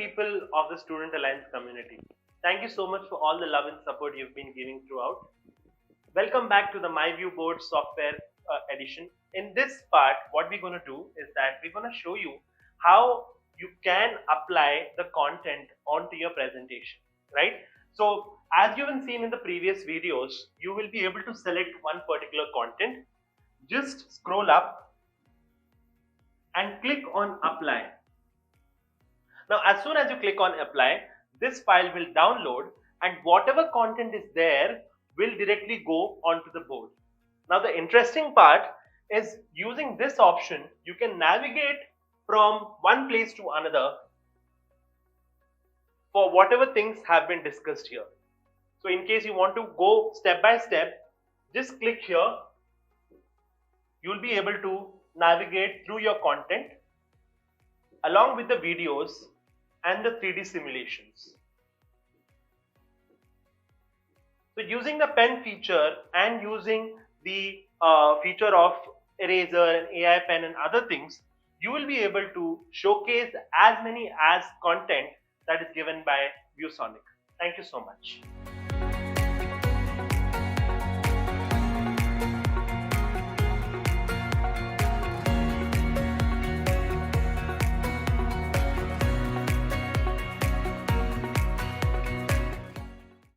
people of the Student Alliance community. Thank you so much for all the love and support you've been giving throughout. Welcome back to the MyView Board software edition. In this part, what we're going to do is that we're going to show you how you can apply the content onto your presentation, right? So as you've seen in the previous videos, you will be able to select one particular content. Just scroll up and click on apply. Now, as soon as you click on apply, this file will download and whatever content is there will directly go onto the board. Now, the interesting part is using this option, you can navigate from one place to another for whatever things have been discussed here. So in case you want to go step by step, just click here. You'll be able to navigate through your content along with the videos and the 3D simulations. So using the pen feature and using the feature of eraser and AI pen and other things, you will be able to showcase as many as content that is given by ViewSonic. Thank you so much.